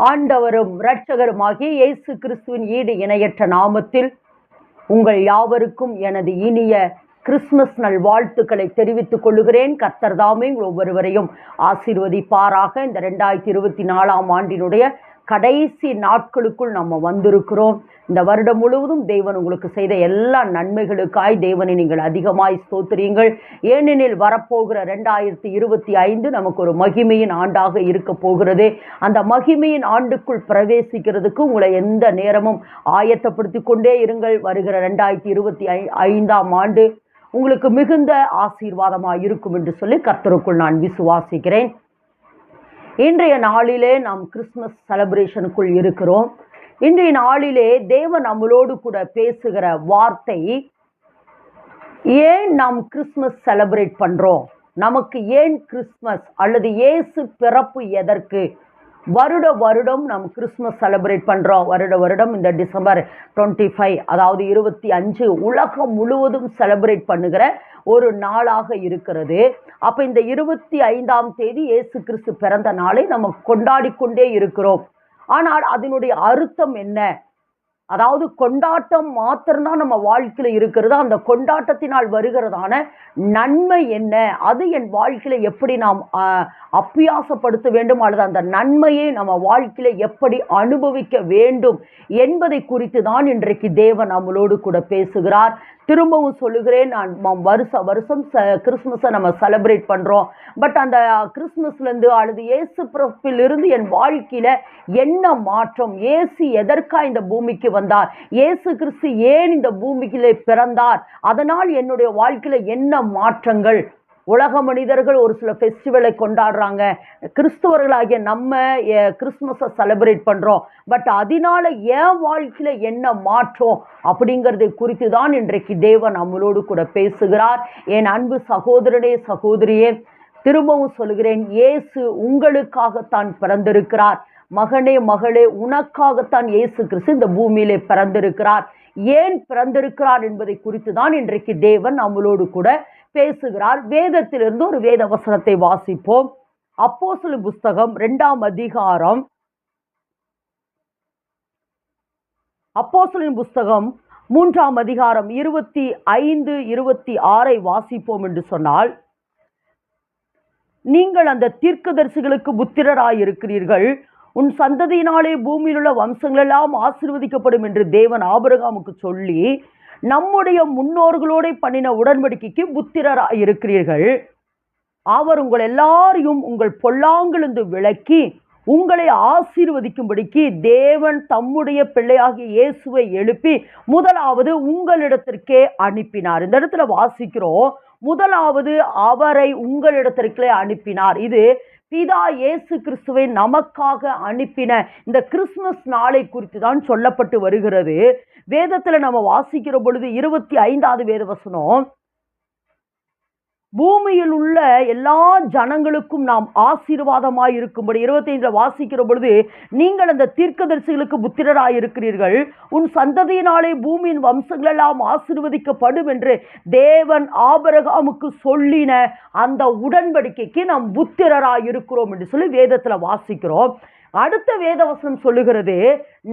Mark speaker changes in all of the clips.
Speaker 1: ஆண்டவரும் இரட்சகருமாகிய இயேசு கிறிஸ்துவின் ஈடு இணையற்ற நாமத்தில் உங்கள் யாவருக்கும் எனது இனிய கிறிஸ்துமஸ் நல் வாழ்த்துக்களை தெரிவித்துக் கொள்கிறேன். கர்த்தர் தாமே ஒவ்வொருவரையும் ஆசீர்வதிப்பாராக. இந்த 2024ஆம் ஆண்டினுடைய கடைசி நாட்களுக்குள் நம்ம வந்திருக்கிறோம். இந்த வருடம் முழுவதும் தேவன் உங்களுக்கு செய்த எல்லா நன்மைகளுக்காய் தேவனை நீங்கள் அதிகமாய் ஸ்தோத்திரியுங்கள். ஏனெனில் வரப்போகிற 2025 நமக்கு ஒரு மகிமையின் ஆண்டாக இருக்க போகிறது. அந்த மகிமையின் ஆண்டுக்குள் பிரவேசிக்கிறதுக்கு உங்களை எந்த நேரமும் ஆயத்தப்படுத்தி கொண்டே இருங்கள். வருகிற 2025ஆம் ஆண்டு உங்களுக்கு மிகுந்த ஆசீர்வாதமாக இருக்கும் என்று சொல்லி கர்த்தருக்குள் நான் விசுவாசிக்கிறேன். இன்றைய நாளிலே நாம் கிறிஸ்துமஸ் செலிப்ரேஷனுக்குள் இருக்கிறோம். இன்றைய நாளிலே தேவன் நம்மளோடு கூட பேசுகிற வார்த்தை, ஏன் நாம் கிறிஸ்துமஸ் செலிப்ரேட் பண்றோம், நமக்கு ஏன் கிறிஸ்துமஸ் அல்லது இயேசு பிறப்பு எதற்கு, வருடம் நாம் கிறிஸ்துமஸ் செலிப்ரேட் பண்றோம். வருடம் இந்த டிசம்பர் 25 அதாவது 25 உலகம் முழுவதும் செலிப்ரேட் பண்ணுகிற ஒரு நாளாக இருக்கிறது. அப்ப இந்த 25ஆம் தேதி இயேசு கிறிஸ்து பிறந்த நாளை நம்ம கொண்டாடி கொண்டே இருக்கிறோம். ஆனால் அதனுடைய அர்த்தம் என்ன? அதாவது கொண்டாட்டம் மாத்திரம்தான் நம்ம வாழ்க்கையில இருக்கிறது. அந்த கொண்டாட்டத்தினால் வருகிறதான நன்மை என்ன, அது என் வாழ்க்கையில எப்படி நாம் அப்பியாசப்படுத்த வேண்டும் அல்லது அந்த நன்மையை நம்ம வாழ்க்கையில எப்படி அனுபவிக்க வேண்டும் என்பதை குறித்து தான் இன்றைக்கு தேவன் நம்மளோடு கூட பேசுகிறார். திரும்பவும் சொல்லுகிறேன், நான் வருஷம் கிறிஸ்துமஸை நம்ம செலிப்ரேட் பண்றோம். பட் அந்த கிறிஸ்துமஸ்லேருந்து அல்லது இயேசு பிறப்பிலிருந்து என் வாழ்க்கையில என்ன மாற்றம், இயேசு எதற்காக இந்த பூமிக்கு வந்தார், இயேசு கிறிஸ்து ஏன் இந்த பூமியிலே பிறந்தார், அதனால் என்னுடைய வாழ்க்கையில என்ன மாற்றங்கள். உலக மனிதர்கள் ஒரு சில ஃபெஸ்டிவலை கொண்டாடுறாங்க, கிறிஸ்துவர்களாகிய நம்ம கிறிஸ்துமஸை செலிப்ரேட் பண்றோம். பட் அதனால என் வாழ்க்கையில என்ன மாற்றம் அப்படிங்கிறதை குறித்து தான் இன்றைக்கு தேவன் நம்மளோடு கூட பேசுகிறார். என் அன்பு சகோதரனே சகோதரியே, திரும்பவும் சொல்கிறேன், இயேசு உங்களுக்காகத்தான் பிறந்திருக்கிறார். மகனே மகளே, உனக்காகத்தான் இயேசு கிறிஸ்து இந்த பூமியிலே பிறந்திருக்கிறார். ஏன் பிறந்திருக்கிறார் என்பதை குறித்து தான் இன்றைக்கு தேவன் நம்மளோடு கூட பேசுகிறார். வேதத்திலிருந்து ஒரு வேத வசனத்தை வாசிப்போம். அப்போஸ்தலர் புஸ்தகம் 2ஆம் அதிகாரம், அப்போஸ்தலரின் புஸ்தகம் 3ஆம் அதிகாரம் 25, 26 வாசிப்போம் என்று சொன்னால், நீங்கள் அந்த தீர்க்கதரிசிகளுக்கு புத்திரராயிருக்கிறீர்கள், உன் சந்ததியினாலே பூமியில் உள்ள வம்சங்கள் எல்லாம் ஆசீர்வதிக்கப்படும் என்று தேவன் ஆபிரகாமுக்கு சொல்லி நம்முடைய முன்னோர்களோட பண்ணின உடன்படிக்கைக்கு புத்திரராயிருக்கிறீர்கள். அவர் உங்கள் எல்லாரையும் உங்கள் பொல்லாங்கிலிருந்து விலக்கி உங்களை ஆசீர்வதிக்கும்படிக்கு தேவன் தம்முடைய பிள்ளையாகிய இயேசுவை எழுப்பி முதலாவது உங்களிடத்திற்கே அனுப்பினார். இந்த இடத்துல வாசிக்கிறோம், முதலாவது அவரை உங்களிடத்திற்கே அனுப்பினார். இது பிதா இயேசு கிறிஸ்துவை நமக்காக அனுப்பின இந்த கிறிஸ்துமஸ் நாளை குறித்து தான் சொல்லப்பட்டு வருகிறது. வேதத்துல நம்ம வாசிக்கிற பொழுது 25வது வேத வசனம், பூமியில் உள்ள எல்லா ஜனங்களுக்கும் நாம் ஆசீர்வாதமாய் இருக்கும்படி 25 வாசிக்கிற பொழுது, நீங்கள் அந்த தீர்க்கதரிசிகளுக்கு புத்திரராயிருக்கிறீர்கள், உன் சந்ததியினாலே பூமியின் வம்சங்கள் எல்லாம் ஆசீர்வதிக்கப்படும் என்று தேவன் ஆபிரகாமுக்கு சொல்லின அந்த உடன்படிக்கைக்கு நாம் புத்திரராயிருக்கிறோம் என்று சொல்லி வேதத்துல வாசிக்கிறோம். அடுத்த வேதவசனம் சொல்லுகிறது,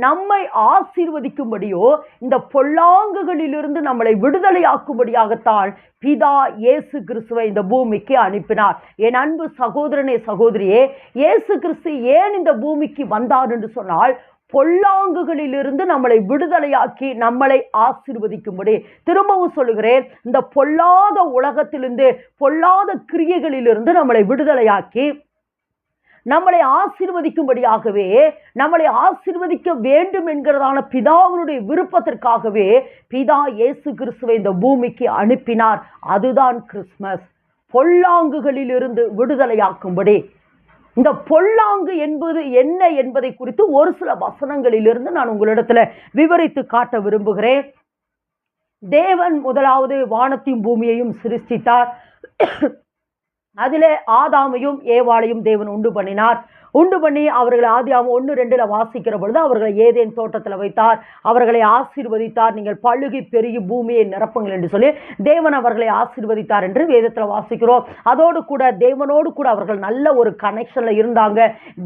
Speaker 1: நம்மை ஆசீர்வதிக்கும்படியோ இந்த பொல்லாங்குகளிலிருந்து நம்மளை விடுதலையாக்கும்படியாகத்தான் பிதா இயேசு கிறிஸ்துவை இந்த பூமிக்கு அனுப்பினார். என் அன்பு சகோதரனே சகோதரியே, இயேசு கிறிஸ்து ஏன் இந்த பூமிக்கு வந்தார் என்று சொன்னால், பொல்லாங்குகளிலிருந்து நம்மளை விடுதலையாக்கி நம்மளை ஆசீர்வதிக்கும்படி. திரும்பவும் சொல்லுகிறேன், இந்த பொல்லாத உலகத்திலிருந்து பொல்லாத கிரியைகளிலிருந்து நம்மளை விடுதலையாக்கி நம்மளை ஆசீர்வதிக்கும்படியாகவே, நம்மளை ஆசீர்வதிக்க வேண்டும் என்கிறதான பிதாவினுடைய விருப்பத்திற்காகவே பிதா இயேசு கிறிஸ்துவை இந்த பூமிக்கு அனுப்பினார். அதுதான் கிறிஸ்துமஸ். பொல்லாங்குகளிலிருந்து விடுதலையாக்கும்படி. இந்த பொல்லாங்கு என்பது என்ன என்பதை குறித்து ஒரு சில வசனங்களிலிருந்து நான் உங்களிடத்துல விவரித்து காட்ட விரும்புகிறேன். தேவன் முதலாவது வானத்தையும் பூமியையும் சிருஷ்டித்தார். அதிலே ஆதாமையும் ஏவாளையும் தேவன் உண்டு பண்ணினார். உண்டு பண்ணி அவர்களை ஆதியாகமம் 1:2 வாசிக்கிற பொழுது அவர்களை ஏதேன் தோட்டத்தில் வைத்தார், அவர்களை ஆசீர்வதித்தார். நீங்கள் பழுகி பெருகி பூமியை நிரப்புங்கள் என்று சொல்லி தேவன் அவர்களை ஆசீர்வதித்தார் என்று வேதத்தில் வாசிக்கிறோம். அதோடு கூட தேவனோடு கூட அவர்கள் நல்ல ஒரு கனெக்ஷன்ல இருந்தாங்க.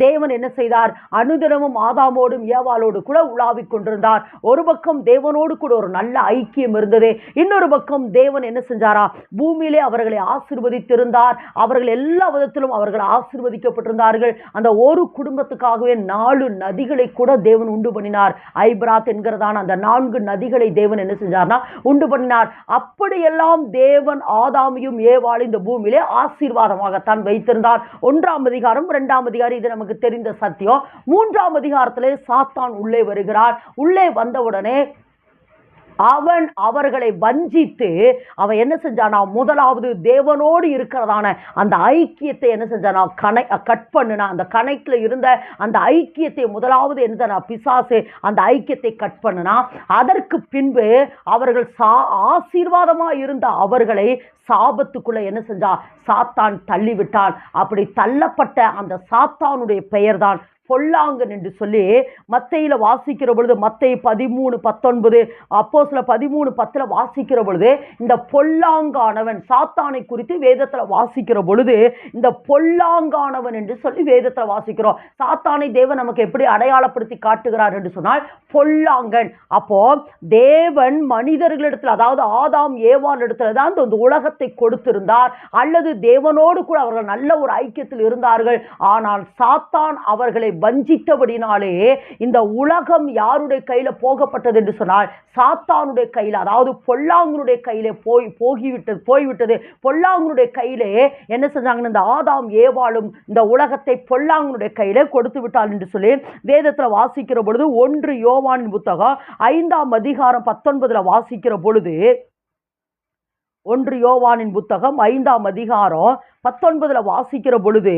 Speaker 1: தேவன் என்ன செய்தார்? அனுதினமும் ஆதாமோடும் ஏவாளோடு கூட உலாவிக் கொண்டிருந்தார். ஒரு பக்கம் தேவனோடு கூட ஒரு நல்ல ஐக்கியம் இருந்தது, இன்னொரு பக்கம் தேவன் என்ன செஞ்சாரா? பூமியிலே அவர்களை ஆசீர்வதித்திருந்தார். அவர்கள் எல்லா விதத்திலும் அவர்கள் ஆசீர்வதிக்கப்பட்டிருந்தார்கள். அந்த ஒரு குடும்பத்துக்காகவே 4 நதிகளை கூட தேவன் உண்டு பண்ணினார். ஐபிராத் என்கிறதான அந்த 4 நதிகளை தேவன் என்ன செஞ்சார்னா உண்டு பண்ணினார். அப்படியெல்லாம் தேவன் ஆதாமையும் ஏவாளையும் இந்த பூமியிலே ஆசீர்வாதமாகத்தான் வைத்திருந்தார். 1ஆம் அதிகாரம் 2ஆம் அதிகாரம் இது நமக்கு தெரிந்த சத்தியம். 3ஆம் அதிகாரத்திலே சாத்தான் உள்ளே வருகிறார். உள்ளே வந்தவுடனே அவன் அவர்களை வஞ்சித்து அவன் என்ன செஞ்சானா? முதலாவது தேவனோடு இருக்கிறதான அந்த ஐக்கியத்தை என்ன செஞ்சானா? கட் பண்ணுனா. அந்த கனெக்ட்ல இருந்த அந்த ஐக்கியத்தை முதலாவது என்ன பிசாசு அந்த ஐக்கியத்தை கட் பண்ணுனா. அதற்கு பின்பு அவர்கள் ஆசீர்வாதமா இருந்த அவர்களை சாபத்துக்குள்ள என்ன செஞ்சா? சாத்தான் தள்ளிவிட்டான். அப்படி தள்ளப்பட்ட அந்த சாத்தானுடைய பெயர்தான் பொல்லாங்கன் என்று சொல்லி மத்தேயில வாசிக்கிற பொழுது, மத்தேயு 13:19, அப்போஸ்தலர் 13:10 வாசிக்கிற பொழுது இந்த பொல்லாங்கானவன் சாத்தானை குறித்து வேதத்தில் வாசிக்கிற பொழுது இந்த பொல்லாங்கானவன் என்று சொல்லி வேதத்தில் வாசிக்கிறோம். சாத்தானை தேவன் நமக்கு எப்படி அடையாளப்படுத்தி காட்டுகிறார் என்று சொன்னால் பொல்லாங்கன். அப்போ தேவன் மனிதர்களிடத்தில், அதாவது ஆதாம் ஏவாள் இடத்துல தான் இந்த உலகத்தை கொடுத்திருந்தார், அல்லது தேவனோடு கூட அவர்கள் நல்ல ஒரு ஐக்கியத்தில் இருந்தார்கள். ஆனால் சாத்தான் அவர்களை வஞ்சித்தபடினாலே இந்த உலகம் யாருடைய கையில போகப்பட்டது என்று சொன்னால் சாத்தானுடைய கையில, அதாவது பொல்லாங்கனுடைய கையிலே போய்விட்டது. பொல்லாங்கனுடைய கையிலே என்ன செஞ்சாங்க? இந்த ஆதாம் ஏவாளும் இந்த உலகத்தை பொல்லாங்கனுடைய கையிலே கொடுத்து விட்டாள் என்று சொல்லி வேதத்துல வாசிக்கிற பொழுது 1 யோவானின் புத்தகம் 5ஆம் அதிகாரம் 19 வாசிக்கிற பொழுது, 1 யோவானின் புத்தகம் 5ஆம் அதிகாரம் 19 வாசிக்கிற பொழுது,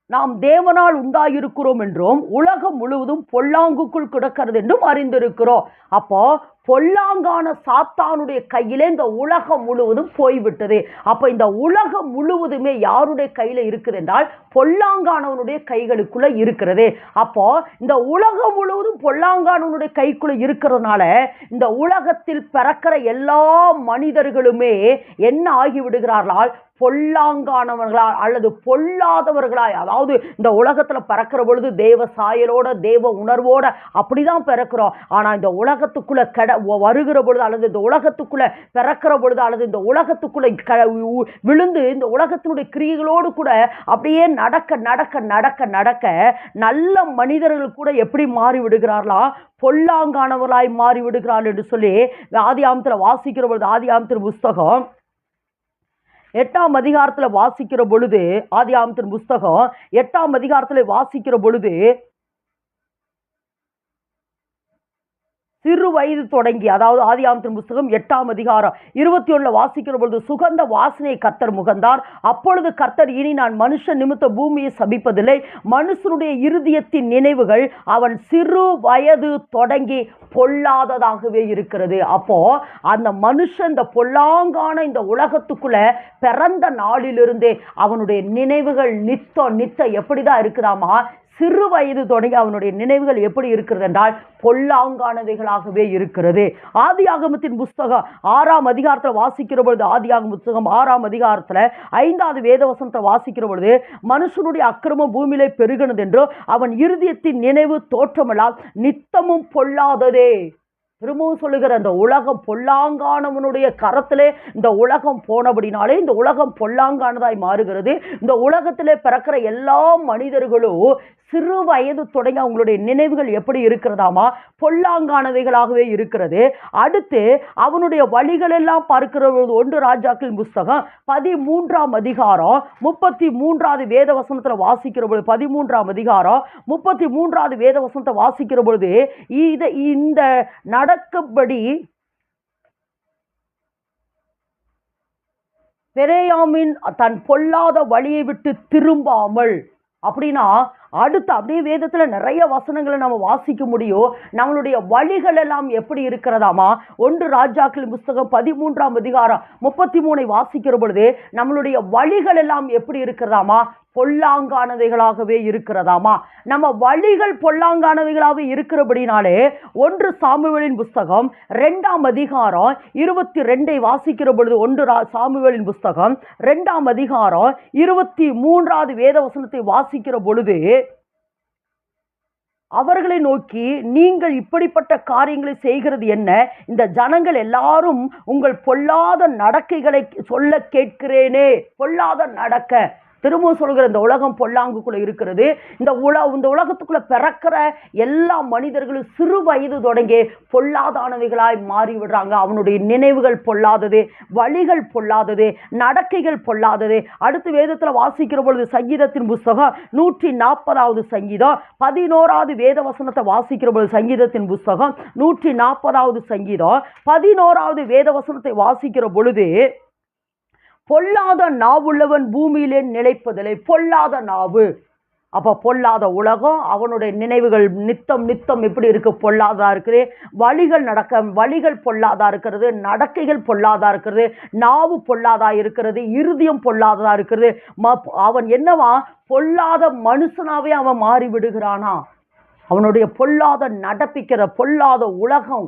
Speaker 1: நாம் தேவனால் உண்டாயிருக்கிறோம் என்றும் உலகம் முழுவதும் பொல்லாங்குக்குள் கிடக்கிறது என்றும் அறிந்திருக்கிறோம். அப்போ பொல்லாங்கான சாத்தானுடைய கையிலே இந்த உலகம் முழுவதும் போய்விட்டது. அப்ப இந்த உலகம் முழுவதுமே யாருடைய கையில இருக்குது என்றால் பொல்லாங்கானவனுடைய கைகளுக்குள்ள இருக்கிறது. அப்போ இந்த உலகம் முழுவதும் பொல்லாங்கானவனுடைய கைக்குள்ள இருக்கிறதுனால இந்த உலகத்தில் பிறக்கிற எல்லா மனிதர்களுமே என்ன ஆகிவிடுகிறார்களால்? பொல்லாங்கானவர்களால் அல்லது பொல்லாதவர்களாய். அதாவது இந்த உலகத்துல பிறக்கிற பொழுது தேவ சாயலோட தேவ உணர்வோட அப்படிதான் பிறக்கிறோம். ஆனா இந்த உலகத்துக்குள்ள வருகிற பொழுது, அல்லது இந்த உலகத்துக்குள்ள பிறக்கிற பொழுது, அல்லது இந்த உலகத்துக்குள்ள விழுந்து இந்த உலகத்தினுடைய கிரியைகளோடு கூட அப்படியே நடக்க நடக்க நடக்க நடக்க நல்ல மனிதர்கள் கூட எப்படி மாறி விடுகிறார்களா? பொல்லாங்கானவர்களாய் மாறி விடுகிறார்கள் என்று சொல்லி ஆதியாகமத்தில் வாசிக்கிற பொழுது, ஆதியாகமத்தின் புஸ்தகம் 8ஆம் அதிகாரத்தில் வாசிக்கிற பொழுது, ஆதியாகமத்தின் புஸ்தகம் 8ஆம் அதிகாரத்தில் வாசிக்கிற பொழுது, சிறு வயது தொடங்கி, அதாவது ஆதியாகமத்தின் புஸ்தகம் 8ஆம் அதிகாரம் 21 வாசிக்கிற பொழுது, சுகந்த வாசனை கர்த்தர் முகந்தார். அப்பொழுது கர்த்தர், இனி நான் மனுஷன் நிமித்த பூமியை சபிப்பதில்லை, மனுஷனுடைய இருதயத்தின் நினைவுகள் அவன் சிறு வயது தொடங்கி பொல்லாததாகவே இருக்கிறது. அப்போ அந்த மனுஷன் இந்த பொல்லாங்கான இந்த உலகத்துக்குள்ள பிறந்த நாளிலிருந்தே அவனுடைய நினைவுகள் நித்த எப்படிதான் இருக்குதாமா? சிறு வயது தொடங்கி அவனுடைய நினைவுகள் எப்படி இருக்கிறது என்றால் பொல்லாங்கானவைகளாகவே இருக்கிறது. ஆதியாகமத்தின் புஸ்தகம் 6ஆம் அதிகாரத்தில் வாசிக்கிற பொழுது, ஆதியாகம புஸ்தகம் 6ஆம் அதிகாரத்தில் 5வது வேதவசனத்தை வாசிக்கிற பொழுது, மனுஷனுடைய அக்கிரமம் பூமியிலே பெருகினது என்று அவன் இருதயத்தின் நினைவு தோற்றமெல்லாம் நித்தமும் பொல்லாததே. திரும்பவும் சொல்லுகிற, அந்த உலகம் பொல்லாங்கானவனுடைய கரத்திலே இந்த உலகம் போனபடினாலே இந்த உலகம் பொல்லாங்கானதாய் மாறுகிறது. இந்த உலகத்திலே பிறக்கிற எல்லா மனிதர்களும் சிறு வயது தொடங்கி அவங்களுடைய நினைவுகள் எப்படி இருக்கிறதாமா? பொல்லாங்கானவைகளாகவே இருக்கிறது. அடுத்து அவனுடைய வழிகள் எல்லாம் பார்க்கிற 1 ராஜாக்களின் புஸ்தகம் 13ஆம் அதிகாரம் 33வது வேத வசனத்தில் வாசிக்கிற பொழுது, 13ஆம் அதிகாரம் 33வது வேத வசனத்தை வாசிக்கிற பொழுது, இந்த நடக்கும்படி பெரேயாமின் தன் பொல்லாத வழியை விட்டு திரும்பாமல், அப்படின்னா அடுத்து அப்படியே வேதத்துல நிறைய வசனங்களை நம்ம வாசிக்க முடியும். நம்மளுடைய வழிகள் எல்லாம் எப்படி இருக்கிறதாமா? 1 ராஜாக்களின் புஸ்தகம் 13ஆம் அதிகாரம் 33 வாசிக்கிற பொழுது நம்மளுடைய வழிகள் எல்லாம் எப்படி இருக்கிறதாமா? பொல்லாங்கானவைகளாகவே இருக்கிறதாமா. நம்ம வழிகள் பொல்லாங்கானவைகளாகவே இருக்கிறபடினாலே 1 சாமுவேலின் புஸ்தகம் 2ஆம் அதிகாரம் 22 வாசிக்கிற பொழுது 1 சாமுவேலின் புஸ்தகம் 2ஆம் அதிகாரம் 23வது வேத வசனத்தை வாசிக்கிற பொழுது அவர்களை நோக்கி, நீங்கள் இப்படிப்பட்ட காரியங்களை செய்கிறது என்ன? இந்த ஜனங்கள் எல்லாரும் உங்கள் பொல்லாத நடக்கைகளை சொல்ல கேட்கிறேனே. பொல்லாத நடக்க, திரும்பவும் சொல்கிற, இந்த உலகம் பொல்லாங்குக்குள்ள இருக்கிறது. இந்த உலகத்துக்குள்ள பிறக்கிற எல்லா மனிதர்களும் சிறு வயது தொடங்கி பொல்லாதானவைகளாய் மாறி விடுறாங்க. அவனுடைய நினைவுகள் பொல்லாதது, வழிகள் பொல்லாதது, நடக்கைகள் பொல்லாதது. அடுத்து வேதத்துல வாசிக்கிற பொழுது சங்கீதத்தின் புஸ்தகம் 140வது சங்கீதம் 11வது வேத வசனத்தை வாசிக்கிற பொழுது சங்கீதத்தின் புஸ்தகம் 140வது சங்கீதம் 11வது வேத வசனத்தை வாசிக்கிற பொழுது, பொல்லாத நாவுள்ளவன் பூமியிலே நிலைப்பதில்லை. பொல்லாத நாவு, அப்ப பொல்லாத உலகம், அவனுடைய நினைவுகள் நித்தம் எப்படி இருக்கு? பொல்லாதா இருக்குது. வழிகள் பொல்லாதா இருக்கிறது, நடக்கைகள் பொல்லாதா இருக்கிறது, நாவு பொல்லாதா இருக்கிறது, இருதயம் பொல்லாததா இருக்கிறது. அவன் என்னவா? பொல்லாத மனுஷனாவே அவன் மாறி விடுகிறானா? அவனுடைய பொல்லாத நடப்பிக்கிற பொல்லாத உலகம்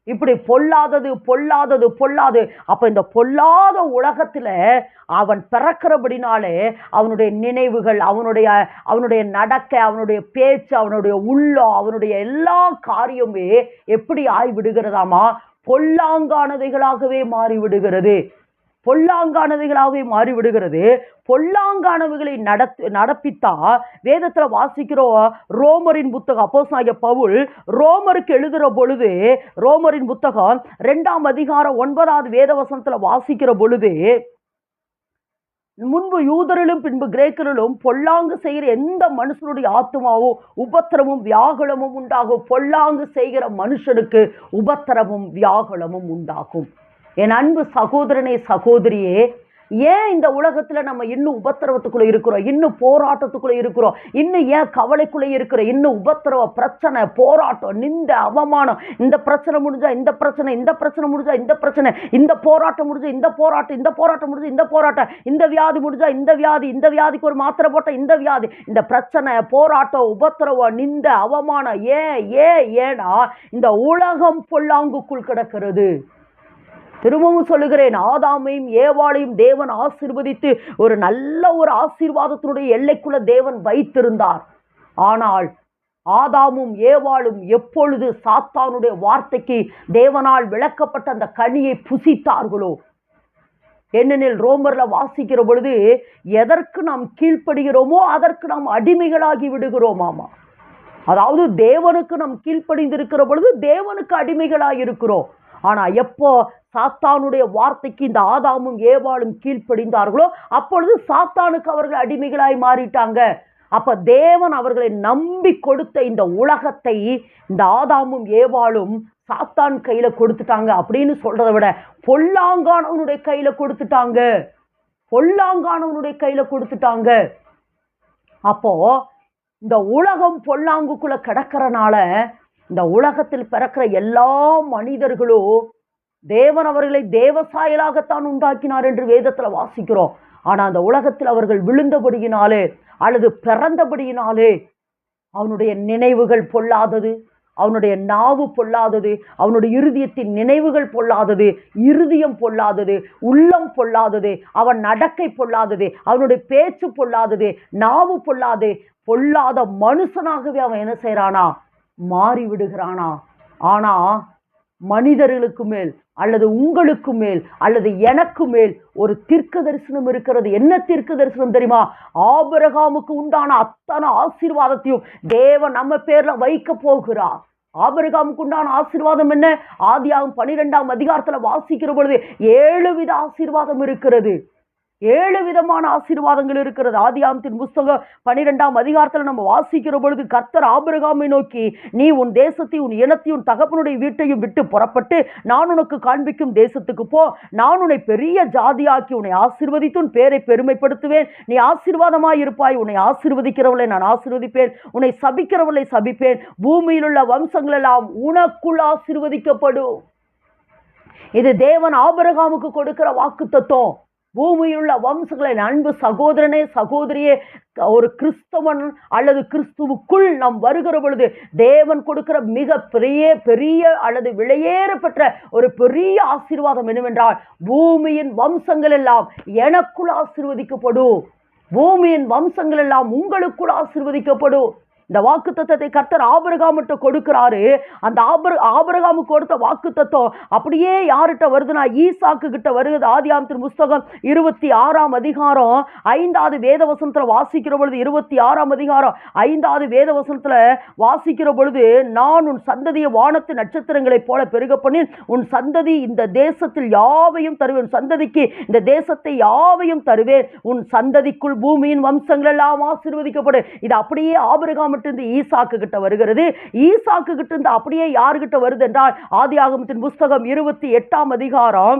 Speaker 1: இப்படி பொல்லாதது. அப்ப இந்த பொல்லாத உலகத்துல அவன் பிறக்கிறபடினாலே அவனுடைய நினைவுகள், அவனுடைய நடக்க, அவனுடைய பேச்சு, அவனுடைய உள்ளம், அவனுடைய எல்லா காரியமே எப்படி ஆய்விடுகிறதாமா? பொல்லாங்கானவைகளாகவே மாறிவிடுகிறது. பொல்லாங்கானவைகளை நடப்பித்தா வேதத்துல வாசிக்கிறோம். ரோமரின் புத்தகம் அப்போஸ்தலனாகிய பவுல் ரோமருக்கு எழுதுற பொழுது, ரோமரின் புத்தகம் 2ஆம் அதிகாரம் 9வது வேத வசனத்துல வாசிக்கிற பொழுது, முன்பு யூதரிலும் பின்பு கிரேக்கரிலும் பொல்லாங்கு செய்கிற எந்த மனுஷனுடைய ஆத்துமாவும் உபத்திரமும் வியாகுலமும் உண்டாகும். பொல்லாங்கு செய்கிற மனுஷனுக்கு உபத்திரமும் வியாகுலமும் உண்டாகும். என் அன்பு சகோதரனே, சகோதரியே, ஏன் இந்த உலகத்துல நம்ம இன்னும் உபத்திரவத்துக்குள்ள இருக்கிறோம்? இன்னும் போராட்டத்துக்குள்ள இருக்கிறோம்? இன்னும் ஏன் கவலைக்குள்ள இருக்கிறோம்? இன்னும் உபத்திரவ, பிரச்சனை, போராட்டம், நிந்த, அவமானம். இந்த பிரச்சனை முடிஞ்சா இந்த பிரச்சனை, இந்த பிரச்சனை முடிஞ்சா இந்த பிரச்சனை, இந்த போராட்டம் முடிஞ்சா இந்த போராட்டம், இந்த போராட்டம் முடிஞ்சா இந்த போராட்டம், இந்த வியாதி முடிஞ்சா இந்த வியாதி, இந்த வியாதிக்கு ஒரு மாத்திரை போட்ட இந்த வியாதி, இந்த பிரச்சனை, போராட்டம், உபத்திரவ, நிந்த, அவமானம். ஏன்னா இந்த உலகம் பொல்லாங்குக்குள் கிடக்கிறது. திரும்பவும் சொல்லுகிறேன், ஆதாமையும் ஏவாளையும் தேவன் ஆசீர்வதித்து ஒரு நல்ல ஒரு ஆசீர்வாதத்தினுடைய எல்லைக்குள்ள தேவன் வைத்திருந்தார். ஆனால் ஆதாமும் ஏவாளும் எப்பொழுது சாத்தானுடைய வார்த்தைக்கு தேவனால் விளக்கப்பட்ட அந்த கனியை புசித்தார்களோ, ஏனெனில் ரோமர்ல வாசிக்கிற பொழுது, எதற்கு நாம் கீழ்ப்படுகிறோமோ அதற்கு நாம் அடிமைகளாகி விடுகிறோமாமா. அதாவது தேவனுக்கு நாம் கீழ்ப்படிந்திருக்கிற பொழுது தேவனுக்கு அடிமைகளாக இருக்கிறோம். ஆனா எப்போ சாத்தானுடைய வார்த்தைக்கு இந்த ஆதாமும் ஏவாளும் கீழ்ப்படிந்தார்களோ அப்பொழுது சாத்தானுக்கு அவர்கள் அடிமைகளாய் மாறிட்டாங்க. அப்ப தேவன் அவர்களை நம்பி கொடுத்த இந்த உலகத்தை இந்த ஆதாமும் ஏவாளும் சாத்தான் கையில கொடுத்துட்டாங்க. அப்படின்னு சொல்றதை விட பொல்லாங்கானவனுடைய கையில கொடுத்துட்டாங்க. அப்போ இந்த உலகம் பொல்லாங்குக்குள்ள கிடக்கிறனால இந்த உலகத்தில் பிறக்கிற எல்லா மனிதர்களும் தேவன் அவர்களை தேவசாயலாகத்தான் உண்டாக்கினார் என்று வேதத்துல வாசிக்கிறோம். ஆனா அந்த உலகத்தில் அவர்கள் விழுந்தபடியினாலே அல்லது பிறந்தபடியினாலே அவனுடைய நினைவுகள் பொல்லாதது, அவனுடைய நாவு பொல்லாதது, அவனுடைய இருதயத்தின் நினைவுகள் பொல்லாதது, இருதயம் பொல்லாதது, உள்ளம் பொல்லாதது, அவன் நடக்கை பொல்லாதது, அவனுடைய பேச்சு பொல்லாதது, நாவு பொல்லாத மனுஷனாகவே அவன் என்ன செய்யறானா? மாறி விடுகிறானா? ஆனா மனிதர்களுக்கு மேல் அல்லது உங்களுக்கு மேல் அல்லது எனக்கு மேல் ஒரு தீர்க்க தரிசனம் இருக்கிறது. என்ன தீர்க்க தரிசனம் தெரியுமா? ஆபிரகாமுக்கு உண்டான அத்தனை ஆசீர்வாதத்தையும் தேவன் நம்ம பேர்ல வைக்க போகிறார். ஆபிரகாமுக்கு உண்டான ஆசீர்வாதம் என்ன? ஆதியாகமம் 12ஆம் அதிகாரத்துல வாசிக்கிற பொழுது 7 வித ஆசீர்வாதம் இருக்கிறது. 7 விதமான ஆசீர்வாதங்கள் இருக்கிறது. ஆதியாகமத்தின் புஸ்தகம் 12ஆம் அதிகாரத்தில் நம்ம வாசிக்கிற பொழுது கர்த்தர் ஆபிரகாமை நோக்கி, நீ உன் தேசத்தையும் உன் இனத்தையும் உன் தகப்பனுடைய வீட்டையும் விட்டு புறப்பட்டு நான் உனக்கு காண்பிக்கும் தேசத்துக்கு போ. நான் உன்னை பெரிய ஜாதியாக்கி உன்னை ஆசீர்வதித்து உன் பேரை பெருமைப்படுத்துவேன். நீ ஆசீர்வாதமாய் இருப்பாய். உன்னை ஆசீர்வதிக்கிறவளை நான் ஆசீர்வதிப்பேன், உன்னை சபிக்கிறவளை சபிப்பேன். பூமியில் உள்ள வம்சங்கள் எல்லாம் உனக்குள் ஆசீர்வதிக்கப்படும். இது தேவன் ஆபிரகாமுக்கு கொடுக்கிற வாக்குத்தத்தம். பூமியில் உள்ள வம்சங்களை, அன்பு சகோதரனே சகோதரியே, ஒரு கிறிஸ்தவன் அல்லது கிறிஸ்துவுக்குள் நாம் வருகிற பொழுது தேவன் கொடுக்கிற மிக பெரிய அல்லது விலையேற பெற்ற ஒரு பெரிய ஆசீர்வாதம் என்னவென்றால், பூமியின் வம்சங்கள் எல்லாம் எனக்குள் ஆசீர்வதிக்கப்படும். பூமியின் வம்சங்கள் எல்லாம் உங்களுக்குள் ஆசீர்வதிக்கப்படும். இந்த வாக்குத்தத்தத்தை கர்த்தர் ஆபிரகாமிட்ட கொடுக்கிறாரு. அந்த ஆபிரகாமுக்கு கொடுத்த வாக்குத்தத்தம் அப்படியே யார்கிட்ட வருதுன்னா ஈசாக்கு கிட்ட வருகிறது. ஆதியாகமத்தின் புஸ்தகம் 26ஆம் அதிகாரம் 5வது வேதவசனத்துல வாசிக்கிற பொழுது, 26ஆம் அதிகாரம் 5வது வேதவசனத்துல வாசிக்கிற பொழுது, நான் உன் சந்ததியை வானத்து நட்சத்திரங்களைப் போல பெருக பண்ணி உன் சந்ததி இந்த தேசத்தில் யாவையும் தருவேன். உன் சந்ததிக்கு இந்த தேசத்தை யாவையும் தருவேன். உன் சந்ததிக்குள் பூமியின் வம்சங்கள் எல்லாம் ஆசீர்வதிக்கப்படும். இது அப்படியே ஆபிரகாம் ஈசாக்கு கிட்ட வருகிறது. ஈசாக்கு கிட்ட இருந்து அப்படியே யாருகிட்ட வருது என்றால், ஆதியாகமத்தின் புஸ்தகம் 28ஆம் அதிகாரம்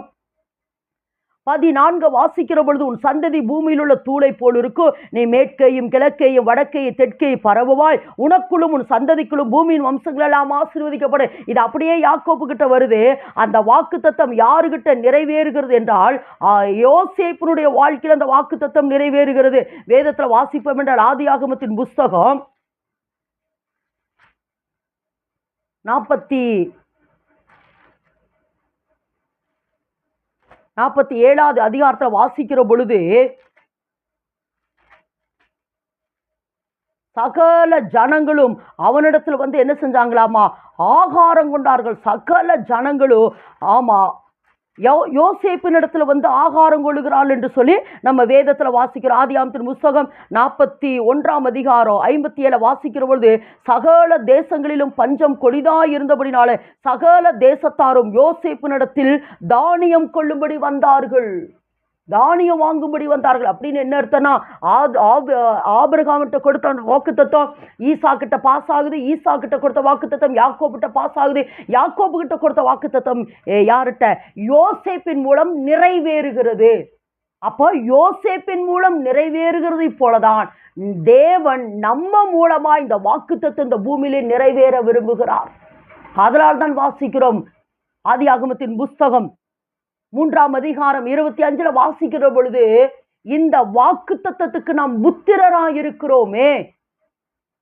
Speaker 1: 14 வாசிக்கிற பொழுது, உன் சந்ததி பூமியில் உள்ள தூளை போல் இருக்கும். நீ மேற்கையும் கிழக்கையும் வடக்கையும் தெற்கையும் பரவுவாய். உனக்குள்ளும் உன் சந்ததிக்குள்ளும் பூமியின் வம்சங்கள் எல்லாம் ஆசீர்வதிக்கப்படும். இது அப்படியே யாக்கோபு கிட்ட வருது. அந்த வாக்குத்தத்தம் யாருகிட்ட நிறைவேறுகிறது என்றால், யோசேப்பினுடைய வாழ்க்கையில் அந்த வாக்குத்தத்தம் நிறைவேறுகிறது. வேதத்தில் வாசிப்போம் என்றால், ஆதியாகமத்தின் புஸ்தகம் 47வது அதிகாரத்தில் வாசிக்கிற பொழுது, சகல ஜனங்களும் அவனிடத்தில் வந்து என்ன செஞ்சாங்களாமா, ஆகாரம் கொண்டார்கள். சகல ஜனங்களும் ஆமா யோசேப்பின் இடத்துல வந்து ஆகாரம் கொள்ளுகிறாள் என்று சொல்லி நம்ம வேதத்தில் வாசிக்கிறோம். ஆதியாகமத்தின் புஸ்தகம் 41ஆம் அதிகாரம் 57 வாசிக்கிற பொழுது, சகல தேசங்களிலும் பஞ்சம் கொடிதாய் இருந்தபடினால சகல தேசத்தாரும் யோசேப்பின் இடத்தில் தானியம் கொள்ளும்படி வந்தார்கள். தானியம் வாங்கும்படி வந்தார்கள். அப்படின்னு என்ன அர்த்தம்னா, ஆபிரகாமிட்ட கொடுத்த வாக்குத்தத்தம் ஈசாக்கிட்ட பாஸ் ஆகுது. ஈசாக்கிட்ட கொடுத்த வாக்குத்தத்தம் யாக்கோபிட்ட பாஸ் ஆகுது. யாக்கோபு கிட்ட கொடுத்த வாக்குத்தத்தம் யார்கிட்ட, யோசேப்பின் மூலம் நிறைவேறுகிறது. அப்போ யோசேப்பின் மூலம் நிறைவேறுகிறது போலதான் தேவன் நம்ம மூலமா இந்த வாக்குத்தத்தம் இந்த பூமியிலே நிறைவேற விரும்புகிறார். அதனால் தான் வாசிக்கிறோம். ஆதியாகமத்தின் புஸ்தகம் 3ஆம் அதிகாரம் 25 வாசிக்கிற பொழுது, இந்த வாக்குத்தத்தத்துக்கு நாம் புத்திரராய் இருக்கிறோமே,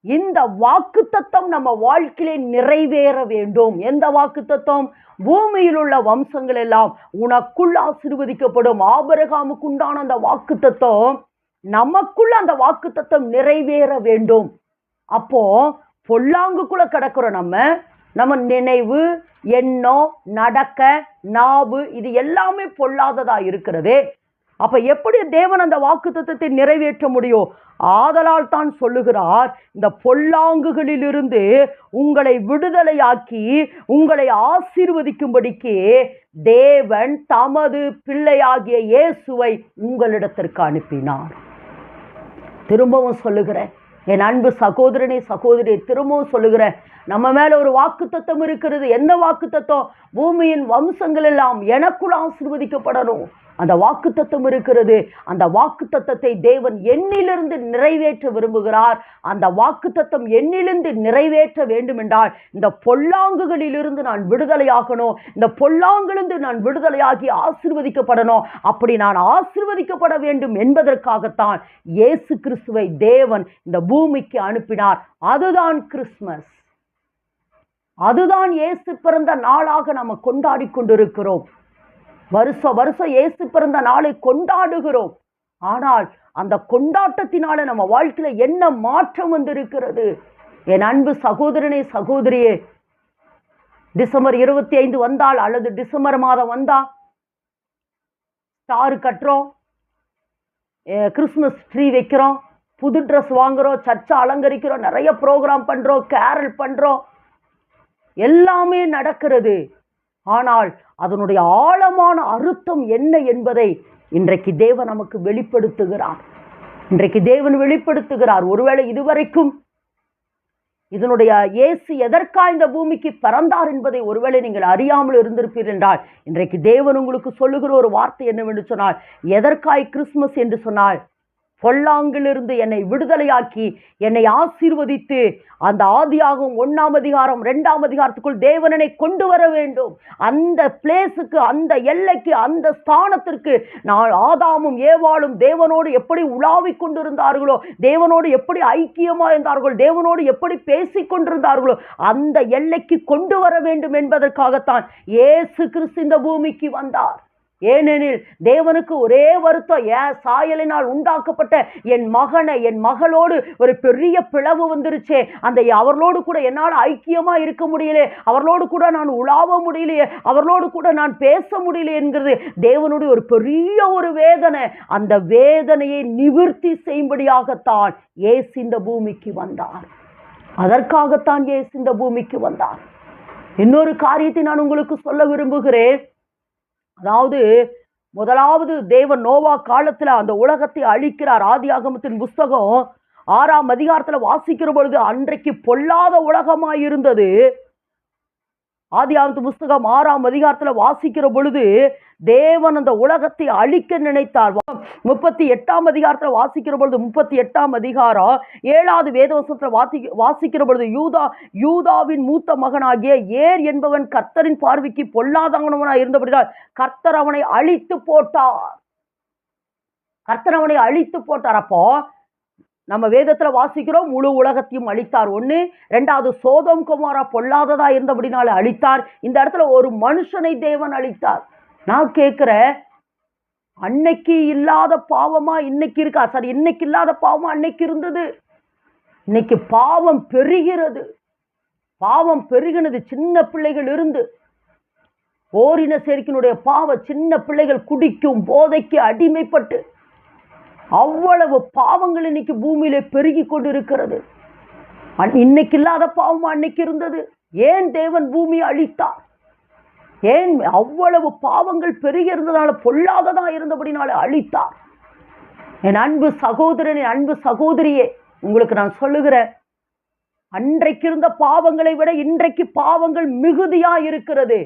Speaker 1: இந்த வாக்குத்தத்தம் நம்ம வாழ்க்கையிலே நிறைவேற வேண்டும். எந்த வாக்குத்தத்தம்? பூமியில் உள்ள வம்சங்கள் எல்லாம் உனக்குள் ஆசீர்வதிக்கப்படும். ஆபிரகாமுக்கு உண்டான அந்த வாக்குத்தத்தம் நமக்குள்ள அந்த வாக்குத்தத்தம் நிறைவேற வேண்டும். அப்போ பொல்லாங்குக்குள்ள கிடக்கிறோம். நம்ம நினைவு, எண்ணம், நடக்க, நாவு, இது எல்லாமே பொல்லாததா இருக்கிறது. அப்ப எப்படி தேவன் அந்த வாக்குத்தத்தத்தை நிறைவேற்ற முடியும்? ஆதலால் தான் சொல்லுகிறார், இந்த பொல்லாங்குகளிலிருந்து உங்களை விடுதலையாக்கி உங்களை ஆசீர்வதிக்கும்படிக்கு தேவன் தமது பிள்ளையாகிய இயேசுவை உங்களிடத்திற்கு அனுப்பினார். திரும்பவும் சொல்லுகிறேன், என் அன்பு சகோதரனே சகோதரி, திரும்பவும் சொல்லுகிறேன், நம்ம மேல ஒரு வாக்குத்தத்தம் இருக்கிறது. என்ன வாக்குத்தத்தம்? பூமியின் வம்சங்கள் எல்லாம் எனக்குள் ஆசீர்வதிக்கப்படணும். அந்த வாக்குத்தத்தம் இருக்கிறது. அந்த வாக்குத்தத்தத்தை தேவன் என்னிலிருந்து நிறைவேற்ற விரும்புகிறார். அந்த வாக்குத்தத்தம் என்னிலிருந்து நிறைவேற்ற வேண்டும் என்றால் இந்த பொல்லாங்குகளிலிருந்து நான் விடுதலையாகணும். இந்த பொல்லாங்கிலிருந்து நான் விடுதலையாகி ஆசீர்வதிக்கப்படணும். அப்படி நான் ஆசீர்வதிக்கப்பட வேண்டும் என்பதற்காகத்தான் இயேசு கிறிஸ்துவை தேவன் இந்த பூமிக்கு அனுப்பினார். அதுதான் கிறிஸ்துமஸ். அதுதான் இயேசு பிறந்த நாளாக நம்ம கொண்டாடி கொண்டிருக்கிறோம். வருஷம் இயேசு பிறந்த நாளை கொண்டாடுகிறோம். ஆனால் அந்த கொண்டாட்டத்தினால நம்ம வாழ்க்கையில என்ன மாற்றம் வந்திருக்கிறது? என் அன்பு சகோதரனே சகோதரியே, டிசம்பர் 25 வந்தால் அல்லது டிசம்பர் மாதம் வந்தா ஸ்டார் கட்டுறோம், கிறிஸ்துமஸ் ட்ரீ வைக்கிறோம், புது ட்ரெஸ் வாங்குறோம், சர்ச்சை அலங்கரிக்கிறோம், நிறைய ப்ரோக்ராம் பண்றோம், கேரல் பண்றோம், எல்லாமே நடக்கிறது. ஆனால் அதனுடைய ஆழமான அர்த்தம் என்ன என்பதை இன்றைக்கு தேவன் நமக்கு வெளிப்படுத்துகிறார். இன்றைக்கு தேவன் வெளிப்படுத்துகிறார். ஒருவேளை இதுவரைக்கும் இதனுடைய இயேசு எதற்காக இந்த பூமிக்கு பிறந்தார் என்பதை ஒருவேளை நீங்கள் அறியாமல் இருந்திருப்பீர்கள் என்றால், இன்றைக்கு தேவன் உங்களுக்கு சொல்லுகிற ஒரு வார்த்தை என்னவென்று சொன்னால், எதற்காய் கிறிஸ்துமஸ் என்று சொன்னால், பொல்லாங்கிலிருந்து என்னை விடுதலையாக்கி என்னை ஆசீர்வதித்து அந்த ஆதியாகமம் 1ஆம் அதிகாரம் 2ஆம் அதிகாரத்துக்குள் தேவனனை கொண்டு வர வேண்டும். அந்த பிளேஸுக்கு, அந்த எல்லைக்கு, அந்த ஸ்தானத்திற்கு நான் ஆதாமும் ஏவாளும் தேவனோடு எப்படி உலாவிக் கொண்டிருந்தார்களோ, தேவனோடு எப்படி ஐக்கியமாக இருந்தார்களோ, தேவனோடு எப்படி பேசிக் கொண்டிருந்தார்களோ, அந்த எல்லைக்கு கொண்டு வர வேண்டும் என்பதற்காகத்தான் இயேசு கிறிஸ்து இந்த பூமிக்கு வந்தார். ஏனெனில் தேவனுக்கு ஒரே வருத்தம், சாயலினால் உண்டாக்கப்பட்ட என் மகனை, என் மகளோடு ஒரு பெரிய பிளவு வந்துருச்சே, அந்த அவர்களோடு கூட என்னால் ஐக்கியமா இருக்க முடியல, அவர்களோடு கூட நான் உலாவ முடியலையே, அவர்களோடு கூட நான் பேச முடியல என்கிறது தேவனுடைய ஒரு பெரிய ஒரு வேதனை. அந்த வேதனையை நிவர்த்தி செய்யும்படியாகத்தான் இயேசு இந்த பூமிக்கு வந்தார். அதற்காகத்தான் இயேசு இந்த பூமிக்கு வந்தார். இன்னொரு காரியத்தை நான் உங்களுக்கு சொல்ல விரும்புகிறேன். அதாவது முதலாவது தேவன் நோவா காலத்துல அந்த உலகத்தை அழிக்கிறார். ஆதியாகமத்தின் புஸ்தகம் 6ஆம் அதிகாரத்துல வாசிக்கிற பொழுது அன்றைக்கு பொல்லாத உலகமாய் இருந்தது. ஆதியாகமத்தின் புஸ்தகம் 6ஆம் அதிகாரத்துல வாசிக்கிற பொழுது தேவன் அந்த உலகத்தை அழிக்க நினைத்தார். 38ஆம் அதிகாரத்துல வாசிக்கிற பொழுது, 38ஆம் அதிகாரம் 7வது வேதவசனத்துல வாசிக்கிற பொழுது, யூதாவின் மூத்த மகனாகிய ஏர் என்பவன் கர்த்தரின் பார்வைக்கு பொல்லாதவனாய் இருந்தபடியால் கர்த்தர் அவனை அழித்து போட்டார். கர்த்தர் அவனை அழித்து போட்டார். அப்போ நம்ம வேதத்துல வாசிக்கிறோம், முழு உலகத்தையும் அழித்தார். 1. 2வது சோதோம் கொமோரா பொல்லாததா இருந்தபடினால அழித்தார். இந்த இடத்துல ஒரு மனுஷனை தேவன் அழித்தார். நான் கேட்கிறேன், அன்னைக்கு இல்லாத பாவமா இன்னைக்கு இருக்கா? சரி, இன்னைக்கு இல்லாத பாவமா அன்னைக்கு இருந்தது. இன்னைக்கு பாவம் பெருகிறது. பாவம் பெருகினது. சின்ன பிள்ளைகள் இருந்து ஓரின சேர்க்கினுடைய பாவம், சின்ன பிள்ளைகள் குடிக்கும் போதைக்கு அடிமைப்பட்டு அவ்வளவு பாவங்கள் இன்னைக்கு பூமியில பெருகி கொண்டு இருக்கிறது. இன்னைக்கு இல்லாத பாவமா அன்னைக்கு இருந்தது. ஏன் தேவன் பூமியை அழித்தார்? ஏன் அவ்வளவு பாவங்கள் பெருகி இருந்ததால, பொல்லாததா இருந்தபடினால அழித்தார்? என் அன்பு சகோதரன், என் அன்பு சகோதரியே, உங்களுக்கு நான் சொல்லுகிறேன், அன்றைக்கு இருந்த பாவங்களை விட இன்றைக்கு பாவங்கள் மிகுதியா இருக்கிறது.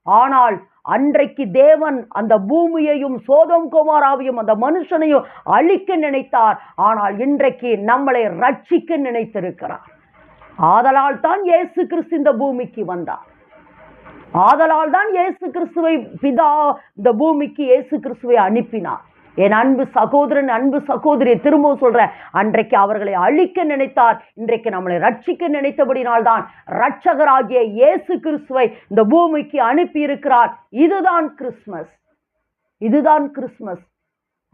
Speaker 1: ஆனால் அன்றைக்கு தேவன் அந்த பூமியையும் சோதோம் கொமோராவையும் அந்த மனுஷனையும் அழிக்க நினைத்தார். ஆனால் இன்றைக்கு நம்மளை ரட்சிக்க நினைத்திருக்கிறார். ஆதலால் தான் இயேசு கிறிஸ்து இந்த பூமிக்கு வந்தார். ஆதலால் தான் இயேசு கிறிஸ்துவை பிதா இந்த பூமிக்கு இயேசு கிறிஸ்துவை அனுப்பினார். என் அன்பு சகோதரன், அன்பு சகோதரி, திரும்பவும் சொல்றேன், அன்றைக்கு அவர்களை அழிக்க நினைத்தார். இன்றைக்கு நம்மளை ரட்சிக்க நினைத்தபடினால்தான் ரட்சகராகிய இயேசு கிறிஸ்துவை இந்த பூமிக்கு அனுப்பி இருக்கிறார். இதுதான் கிறிஸ்துமஸ். இதுதான் கிறிஸ்துமஸ்.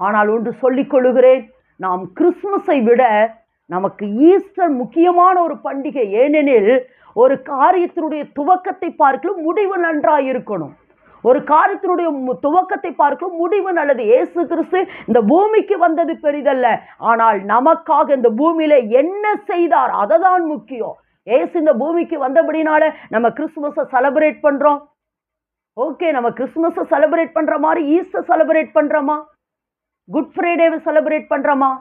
Speaker 1: ஆனால் ஒன்று சொல்லிக் கொள்ளுகிறேன், நாம் கிறிஸ்துமஸை விட நமக்கு ஈஸ்டர் முக்கியமான ஒரு பண்டிகை. ஏனெனில் ஒரு காரியத்தினுடைய துவக்கத்தை பார்க்கலும் முடிவு நன்றாக இருக்கணும். ஒரு காரியத்தினுடைய துவக்கத்தை பார்க்க முடிவு நல்லது. இயேசு கிறிஸ்து இந்த பூமிக்கு வந்தது பெரிதல்ல, ஆனால் நமக்காக இந்த பூமியில என்ன செய்தார் அதுதான் முக்கியம். இயேசு இந்த பூமிக்கு வந்தபடினால நம்ம கிறிஸ்துமஸை செலிப்ரேட் பண்றோம். ஓகே, நம்ம கிறிஸ்துமஸை செலிப்ரேட் பண்ற மாதிரி ஈஸ்டர் செலிப்ரேட் பண்றோமா? குட் ஃப்ரைடேவை செலிப்ரேட் பண்றோமா?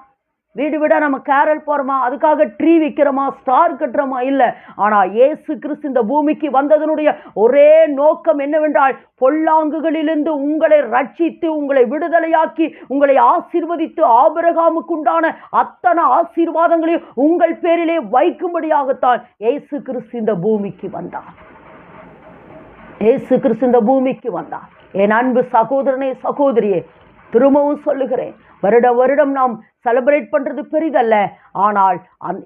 Speaker 1: வீடு வீடா நம்ம கேரல் போறோமா? அதுக்காக ட்ரீ வைக்கிறோமா? ஸ்டார் கட்டுறோமா? இல்ல. ஆனா இயேசு கிறிஸ்து இந்த பூமிக்கு வந்ததனுடைய ஒரே நோக்கம் என்னவென்றால், பொல்லாங்குகளிலிருந்து உங்களை ரட்சித்து, உங்களை விடுதலையாக்கி, உங்களை ஆசீர்வதித்து, ஆபிரகாமுக்கு உண்டான அத்தனை ஆசீர்வாதங்களையும் உங்கள் பேரிலே வைக்கும்படியாகத்தான் இயேசு கிறிஸ்து இந்த பூமிக்கு வந்தார். இயேசு கிறிஸ்து இந்த பூமிக்கு வந்தார். என் அன்பு சகோதரனே, சகோதரியே, திரும்பவும் சொல்லுகிறேன், வருட வருடம் நாம் செலிப்ரேட் பண்றது பெரிதல்ல. ஆனால்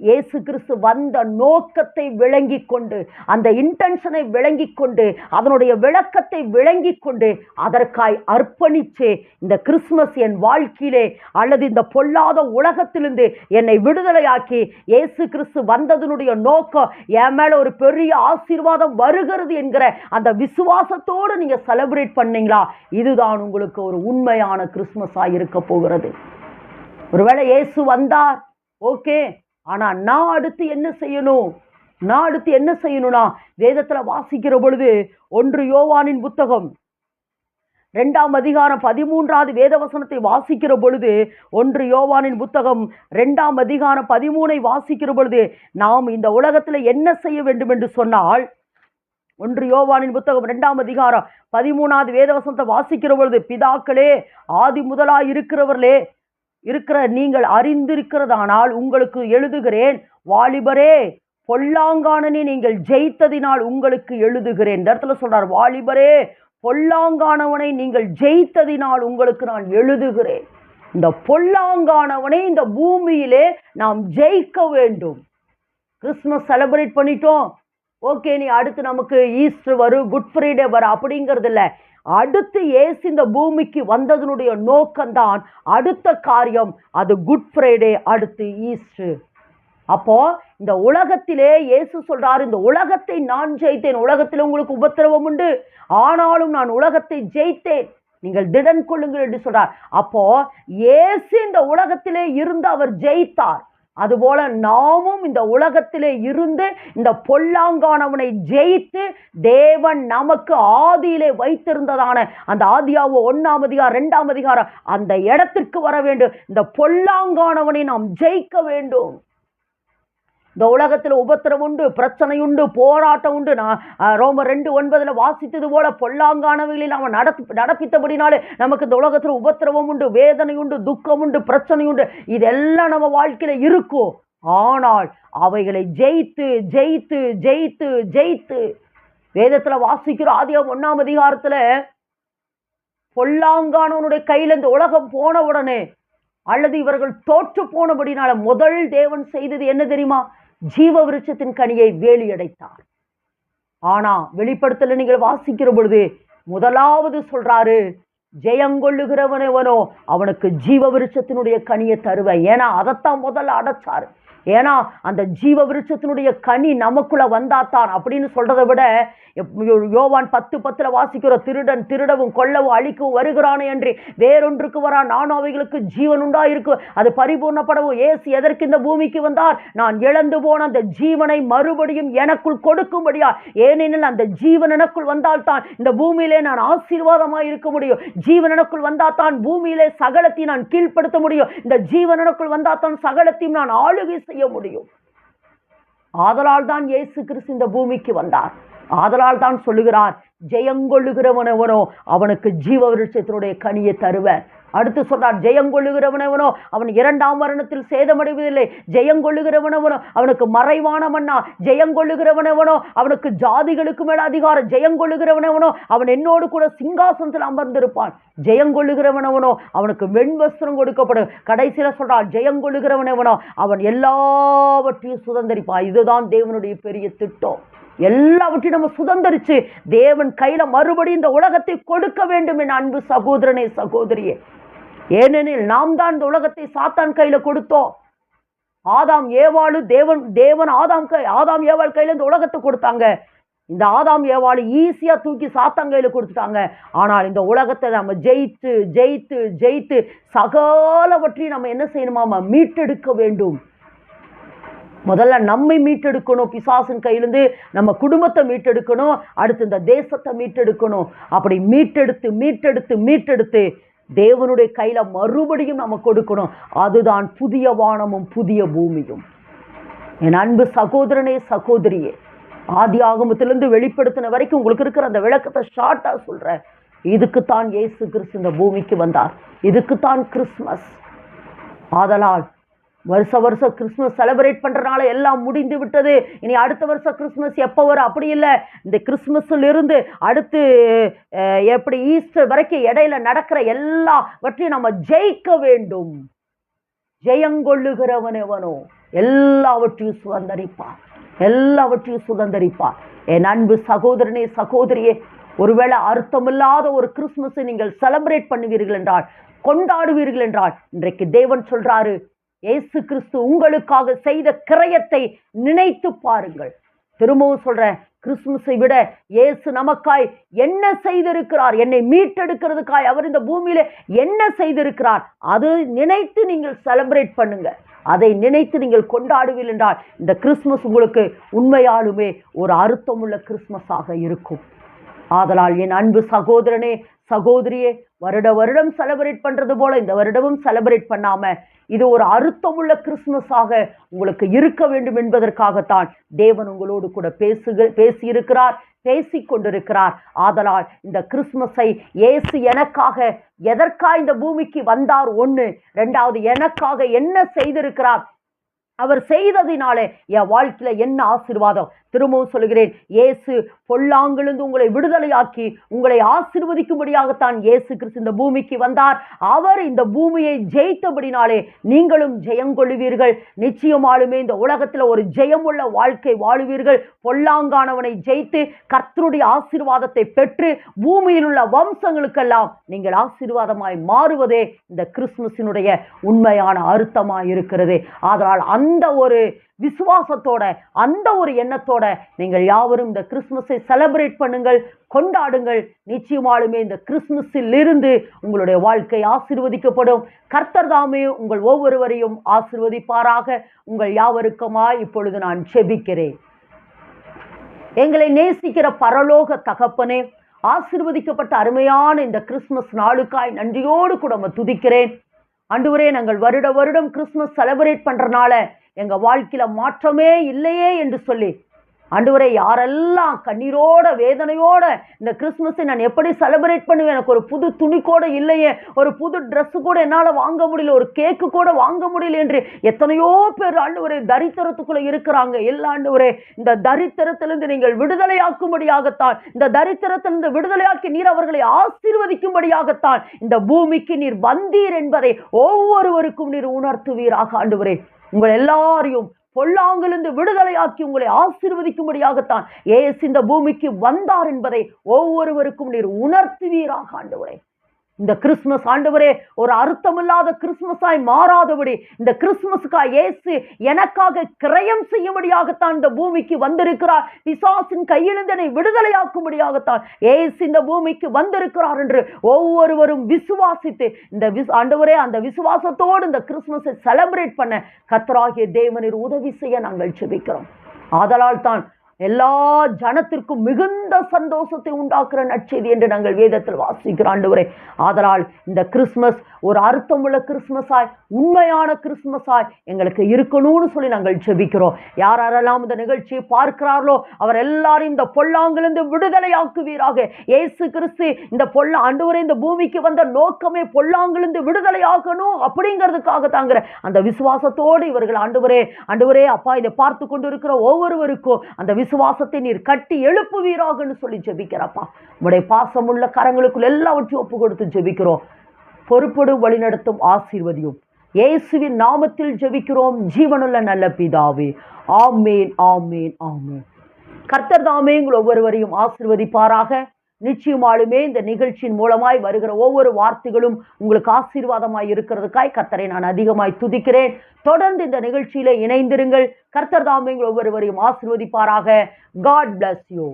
Speaker 1: இயேசு கிறிஸ்து வந்த நோக்கத்தை விளங்கி கொண்டு, அந்த இன்டென்ஷனை விளங்கி கொண்டு, அதனுடைய விளக்கத்தை விளங்கி கொண்டு, அதற்காய் அர்ப்பணிச்சு இந்த கிறிஸ்துமஸ் என் வாழ்க்கையிலே அல்லது இந்த பொல்லாத உலகத்திலிருந்து என்னை விடுதலையாக்கி இயேசு கிறிஸ்து வந்ததனுடைய நோக்கம் என் மேல ஒரு பெரிய ஆசீர்வாதம் வருகிறது என்கிற அந்த விசுவாசத்தோடு நீங்க செலிப்ரேட் பண்ணீங்களா, இதுதான் உங்களுக்கு ஒரு உண்மையான கிறிஸ்துமஸா இருக்க போகிறது. ஒருவேளை இயேசு வந்தார், ஓகே, ஆனா நான் அடுத்து என்ன செய்யணும்? நான் அடுத்து என்ன செய்யணும்னா, வேதத்துல வாசிக்கிற பொழுது 1 யோவானின் புத்தகம் 2ஆம் அதிகாரம் 13வது வேதவசனத்தை வாசிக்கிற பொழுது, 1 யோவானின் புத்தகம் 2ஆம் அதிகாரம் 13ஐ வாசிக்கிற பொழுது, நாம் இந்த உலகத்தில் என்ன செய்ய வேண்டும் என்று சொன்னால், 1 யோவானின் புத்தகம் 2ஆம் அதிகாரம் 13வது வேதவசனத்தை வாசிக்கிற பொழுது, பிதாக்களே, ஆதி முதலாய் இருக்கிற நீங்கள் அறிந்திருக்கிறதானால் உங்களுக்கு எழுதுகிறேன், வாலிபரே பொல்லாங்கானனை நீங்கள் ஜெயித்ததினால் உங்களுக்கு எழுதுகிறேன். இந்த இடத்துல சொல்றார், வாலிபரே பொல்லாங்கானவனை நீங்கள் ஜெயித்ததினால் உங்களுக்கு நான் எழுதுகிறேன். இந்த பொல்லாங்கானவனை இந்த பூமியிலே நாம் ஜெயிக்க வேண்டும். கிறிஸ்துமஸ் செலிப்ரேட் பண்ணிட்டோம், ஓகே, நீ அடுத்து நமக்கு ஈஸ்டர் வரும், குட் ஃப்ரைடே வரும் அப்படிங்கிறது இல்லை. அடுத்து இயேசு இந்த பூமிக்கு வந்ததனுடைய நோக்கம்தான் அடுத்த காரியம், அது குட் ஃப்ரைடே, அடுத்து ஈஸ்டர். அப்போ இந்த உலகத்திலே இயேசு சொல்றாரு, இந்த உலகத்தை நான் ஜெயித்தேன், உலகத்தில் உங்களுக்கு உபத்திரவம் உண்டு, ஆனாலும் நான் உலகத்தை ஜெயித்தேன், நீங்கள் திடன் கொள்ளுங்கள் என்று சொல்றார். அப்போ இயேசு இந்த உலகத்திலே இருந்து அவர் ஜெயித்தார். அதுபோல நாமும் இந்த உலகத்திலே இருந்து இந்த பொல்லாங்கானவனை ஜெயித்து தேவன் நமக்கு ஆதியிலே வைத்திருந்ததான அந்த ஆதியாகமம் 1ஆம் அதிகாரம் 2ஆம் அதிகாரம் அந்த இடத்திற்கு வர வேண்டும். இந்த பொல்லாங்கானவனை நாம் ஜெயிக்க வேண்டும். இந்த உலகத்தில் உபத்திரம் உண்டு, பிரச்சனை உண்டு, போராட்டம் உண்டு. நான் ரோமர் 2:9 வாசித்தது போல பொல்லாங்கானவைகளில் அவன் நடப்பித்தபடினாலே நமக்கு இந்த உலகத்தில் உபத்திரவம் உண்டு, வேதனை உண்டு, துக்கம் உண்டு, பிரச்சனை உண்டு. இதெல்லாம் நம்ம வாழ்க்கையில இருக்கும். ஆனால் அவைகளை ஜெயித்து ஜெயித்து ஜெயித்து ஜெயித்து வேதத்துல வாசிக்கிறோம். ஆதியாகமம் 1ஆம் அதிகாரத்துல பொல்லாங்கானவனுடைய கையில இந்த உலகம் போன உடனே அல்லது இவர்கள் தோற்று போனபடினால முதல் தேவன் செய்தது என்ன தெரியுமா? ஜீவ விருட்சத்தின் கனியை வேலியடைத்தார். ஆனா வெளிப்படுத்தல நீங்கள் வாசிக்கிற பொழுது முதலாவது சொல்றாரு, ஜெயங்கொள்ளுகிறவனவனோ அவனுக்கு ஜீவ விருட்சத்தினுடைய கனியை தருவேன். ஏன்னா அதைத்தான் முதல்ல அடைச்சாரு. ஏன்னா அந்த ஜீவ விருட்சத்தினுடைய கனி நமக்குள்ள வந்தாத்தான் அப்படின்னு சொல்றதை விட யோவான் 10:10 வாசிக்கிற, திருடன் திருடவும் கொல்லவும் அழிக்கவும் வருகிறானே என்று வேறொன்றுக்கு வரா, நானும் அவைகளுக்கு ஜீவன் உண்டா இருக்கு, அது பரிபூர்ணப்படவும். இயேசு எதற்கு இந்த பூமிக்கு வந்தார்? நான் இழந்து போன அந்த ஜீவனை மறுபடியும் எனக்குள் கொடுக்கும்படியா. ஏனெனில் அந்த ஜீவன் எனக்குள் வந்தால்தான் இந்த பூமியிலே நான் ஆசீர்வாதமாய் இருக்க முடியும். ஜீவன் எனக்குள் வந்தால்தான் பூமியிலே சகலத்தையும் நான் கீழ்ப்படுத்த முடியும். இந்த ஜீவன் எனக்குள் வந்தால்தான் சகலத்தையும் நான் ஆளுகை செய்ய முடியும். ஆதலால் தான் இயேசு கிறிஸ்து இந்த பூமிக்கு வந்தார். ஆதலால் தான் சொல்லுகிறார், ஜெயங்கொள்ளுகிறவனவனோ அவனுக்கு ஜீவ விருட்சத்தினுடைய கனியை தருவேன். அடுத்து சொல்றார், ஜெயங்கொள்ளுகிறவனவனோ அவன் 2ஆம் மரணத்தில் சேதமடைவதில்லை, ஜெயங்கொள்ளுகிறவனவனோ அவனுக்கு மறைவான மன்னா, ஜெயங்கொள்ளுகிறவனவனோ அவனுக்கு ஜாதிகளுக்கு மேல அதிகாரம், ஜெயங்கொள்ளுகிறவனவனோ அவன் என்னோடு கூட சிங்காசனத்தில் அமர்ந்திருப்பான், ஜெயங்கொள்ளுகிறவனவனோ அவனுக்கு வெண்வஸ்திரம் கொடுக்கப்படும். கடைசியில சொல்றான், ஜெயங்கொள்ளுகிறவனவனோ அவன் எல்லாவற்றையும் சுதந்திரிப்பான். இதுதான் தேவனுடைய பெரிய திட்டம். எல்லாவற்றையும் நம்ம சுதந்திரிச்சு தேவன் கையில மறுபடியும் இந்த உலகத்தை கொடுக்க வேண்டும். என் அன்பு சகோதரனே சகோதரியே, ஏனெனில் நாம் தான் இந்த உலகத்தை சாத்தான் கையில கொடுத்தோம். ஆதாம் ஏவாளு தேவன் ஆதாம் ஏவாள் கையில இந்த உலகத்தை கொடுத்தாங்க. இந்த ஆதாம் ஏவாளு ஈஸியா தூக்கி சாத்தான் கையில கொடுத்துட்டாங்க. ஆனால் இந்த உலகத்தை நம்ம ஜெயித்து ஜெயித்து ஜெயித்து சகலவற்றையும் நம்ம என்ன செய்யணுமா? மீட்டெடுக்க வேண்டும். முதல்ல நம்மை மீட்டெடுக்கணும், பிசாசின் கையிலிருந்து நம்ம குடும்பத்தை மீட்டெடுக்கணும், அடுத்து இந்த தேசத்தை மீட்டெடுக்கணும். அப்படி மீட்டெடுத்து மீட்டெடுத்து மீட்டெடுத்து தேவனுடைய கையில மறுபடியும் நம்ம கொடுக்கணும். அதுதான் புதிய வானமும் புதிய பூமியும். என் அன்பு சகோதரனே சகோதரியே, ஆதி ஆகமத்திலிருந்து வெளிப்படுத்தின வரைக்கும் உங்களுக்கு இருக்கிற அந்த விளக்கத்தை ஷார்ட்டா சொல்றேன். இதுக்குத்தான் இயேசு கிறிஸ்து இந்த பூமிக்கு வந்தார். இதுக்குத்தான் கிறிஸ்துமஸ். ஆதலால் வருஷம் கிறிஸ்துமஸ் செலிப்ரேட் பண்றதுனால எல்லாம் முடிந்து விட்டது, இனி அடுத்த வருஷம் கிறிஸ்துமஸ் எப்போ வரும் அப்படி இல்லை. இந்த கிறிஸ்துமஸ்ல இருந்து அடுத்து எப்படி ஈஸ்டர் வரைக்கும் இடையில நடக்கிற எல்லாவற்றையும் நம்ம ஜெயிக்க வேண்டும். ஜெயங்கொள்ளுகிறவனவனோ எல்லாவற்றையும் சுதந்தரிப்பார், எல்லாவற்றையும் சுதந்தரிப்பார். என் அன்பு சகோதரனே சகோதரியே, ஒருவேளை அர்த்தமில்லாத ஒரு கிறிஸ்துமஸை நீங்கள் செலிப்ரேட் பண்ணுவீர்கள் என்றால், கொண்டாடுவீர்கள் என்றால், இன்றைக்கு தேவன் சொல்றாரு, இயேசு கிறிஸ்து உங்களுக்காக செய்த கிரயத்தை நினைத்து பாருங்கள். திரும்பவும் சொல்றேன், கிறிஸ்துமஸை விட இயேசு நமக்காய் என்ன செய்திருக்கிறார், என்னை மீட்டெடுக்கிறதுக்காய் அவர் இந்த பூமியில என்ன செய்திருக்கிறார், அது நினைத்து நீங்கள் செலிப்ரேட் பண்ணுங்க. அதை நினைத்து நீங்கள் கொண்டாடுவீர்கள் என்றால் இந்த கிறிஸ்துமஸ் உங்களுக்கு உண்மையாலுமே ஒரு அர்த்தமுள்ள கிறிஸ்துமஸாக இருக்கும். ஆதலால் என் அன்பு சகோதரனே சகோதரியே, வருட வருடம் செலிப்ரேட் பண்றது போல இந்த வருடமும் செலிப்ரேட் பண்ணாம இது ஒரு அர்த்தமுள்ள கிறிஸ்துமஸாக உங்களுக்கு இருக்க வேண்டும் என்பதற்காகத்தான் தேவன் உங்களோடு கூட பேசியிருக்கிறார், பேசிக் கொண்டிருக்கிறார். ஆதலால் இந்த கிறிஸ்துமஸை இயேசு எனக்காக எதற்காக இந்த பூமிக்கு வந்தார், ஒன்று. ரெண்டாவது, எனக்காக என்ன செய்திருக்கிறார், அவர் செய்ததினாலே என் வாழ்க்கையில என்ன ஆசீர்வாதம். திரும்பவும் சொல்கிறேன், இயேசு பொல்லாங்கிலிருந்து உங்களை விடுதலையாக்கி உங்களை ஆசீர்வதிக்கும்படியாகத்தான் இயேசு கிறிஸ்து இந்த பூமிக்கு வந்தார். அவர் இந்த பூமியை ஜெயித்தபடினாலே நீங்களும் ஜெயம் கொள்ளுவீர்கள். நிச்சயமாலுமே இந்த உலகத்தில் ஒரு ஜெயமுள்ள வாழ்க்கை வாழுவீர்கள். பொல்லாங்கானவனை ஜெயித்து கர்த்தருடைய ஆசீர்வாதத்தை பெற்று பூமியில் உள்ள வம்சங்களுக்கெல்லாம் நீங்கள் ஆசீர்வாதமாய் மாறுவதே இந்த கிறிஸ்துமஸினுடைய உண்மையான அர்த்தமாய் இருக்கிறது. அதனால் அந்த ஒரு விசுவாசத்தோட, அந்த ஒரு எண்ணத்தோட நீங்கள் யாவரும் இந்த கிறிஸ்துமஸை செலிப்ரேட் பண்ணுங்கள், கொண்டாடுங்கள். நிச்சயமாலுமே இந்த கிறிஸ்துமஸில் இருந்து உங்களுடைய வாழ்க்கை ஆசீர்வதிக்கப்படும். கர்த்தர் தாமே உங்கள் ஒவ்வொருவரையும் ஆசீர்வதிப்பாராக. உங்கள் யாவருக்குமாய் இப்பொழுது நான் ஜெபிக்கிறேன். எங்களை நேசிக்கிற பரலோக தகப்பனே, ஆசீர்வதிக்கப்பட்ட அருமையான இந்த கிறிஸ்துமஸ் நாளுக்காய் நன்றியோடு கூட துதிக்கிறேன். ஆண்டவரே, நாங்கள் வருட வருடம் கிறிஸ்துமஸ் செலிப்ரேட் பண்றனால எங்க வாழ்க்கையில மாற்றமே இல்லையே என்று சொல்லி, ஆண்டவரே, யாரெல்லாம் கண்ணீரோட வேதனையோட இந்த கிறிஸ்துமஸை நான் எப்படி செலிப்ரேட் பண்ணுவேன், எனக்கு ஒரு புது துணி கூட இல்லையே, ஒரு புது ட்ரெஸ் கூட என்னால் வாங்க முடியல, ஒரு கேக்கு கூட வாங்க முடியல என்று எத்தனையோ பேர் ஆண்டவரே தரித்திரத்துக்குள்ள இருக்கிறாங்க. எல்லா ஆண்டவரே, இந்த தரித்திரத்திலிருந்து நீங்கள் விடுதலையாக்கும்படியாகத்தான், இந்த தரித்திரத்திலிருந்து விடுதலையாக்கி நீர் அவர்களை ஆசீர்வதிக்கும்படியாகத்தான் இந்த பூமிக்கு நீர் வந்தீர் என்பதை ஒவ்வொருவருக்கும் நீர் உணர்த்துவீராக. ஆண்டவரே, உங்கள் எல்லாரையும் பொல்லாங்கிலிருந்து விடுதலையாக்கி உங்களை ஆசீர்வதிக்கும்படியாகத்தான் இயேசு இந்த பூமிக்கு வந்தார் என்பதை ஒவ்வொருவருக்கும் நீர் உணர்த்துவீராக. ஆண்டவரே, இந்த கிறிஸ்துமஸ் ஆண்டவரே ஒரு அர்த்தமில்லாத கிறிஸ்துமஸாய் மாறாதபடி இந்த கிறிஸ்துமஸுக்காய் இயேசு எனக்காக கிரயம் செய்யும்படியாகத்தான் இந்த பூமிக்கு வந்திருக்கிறார். பிசாசின் கையிலிருந்து என்னை விடுதலையாக்கும்படியாகத்தான் இயேசு இந்த பூமிக்கு வந்திருக்கிறார் என்று ஒவ்வொருவரும் விசுவாசித்து இந்த ஆண்டவரே அந்த விசுவாசத்தோடு இந்த கிறிஸ்துமஸை செலிப்ரேட் பண்ண கர்த்தராகிய தேவனீர் உதவி செய்ய நாங்கள் ஜெபிக்கிறோம். ஆதலால் தான் எல்லா ஜனத்திற்கும் மிகுந்த சந்தோஷத்தை உண்டாக்குற நற்செய்தி என்று நாங்கள் வேதத்தில் வாசிக்கிறோம். ஆண்டவரே, ஆதலால் இந்த கிறிஸ்துமஸ் ஒரு அர்த்தமுள்ள கிறிஸ்துமஸாய், உண்மையான கிறிஸ்துமஸாய் எங்களுக்கு இருக்கணும்னு சொல்லி நாங்கள் ஜெபிக்கிறோம். யாரெல்லாம் இந்த நிகழ்ச்சியை பார்க்கிறார்களோ அவர் எல்லாரும் இந்த பொல்லாங்கிலிருந்து விடுதலையாக்குவீராக. இயேசு கிறிஸ்து இந்த ஆண்டவரே இந்த பூமிக்கு வந்த நோக்கமே பொல்லாங்கிலிருந்து விடுதலையாகணும் அப்படிங்கிறதுக்காக தாங்கிற அந்த விசுவாசத்தோடு இவர்கள் ஆண்டவரே அப்பா, இதை பார்த்து கொண்டு இருக்கிற ஒவ்வொருவருக்கும் அந்த விசுவாசத்தை நீர் கட்டி எழுப்புவீராகன்னு சொல்லி ஜெபிக்கிறப்பா. உங்களுடைய பாசமுள்ள கரங்களுக்குள் எல்லாவற்றையும் ஒப்பு கொடுத்து ஜெபிக்கிறோம். பொறுப்போடு வழிநடத்தும் ஆசீர்வதியும் இயேசுவின் நாமத்தில் ஜெபிக்கிறோம் ஜீவனுள்ள நல்ல பிதாவே. ஆமேன், ஆமேன், ஆமேன். கர்த்தர் தாமே உங்கள் ஒவ்வொருவரையும் ஆசீர்வதிப்பாராக. நிச்சயமாலுமே இந்த நிகழ்ச்சியின் மூலமாய் வருகிற ஒவ்வொரு வார்த்தைகளும் உங்களுக்கு ஆசீர்வாதமாய் இருக்கிறதுக்காய் கர்த்தரை நான் அதிகமாய் துதிக்கிறேன். தொடர்ந்து இந்த நிகழ்ச்சியில இணைந்திருங்கள். கர்த்தர் தாமே உங்கள் ஒவ்வொருவரையும் ஆசீர்வதிப்பாராக. God bless you.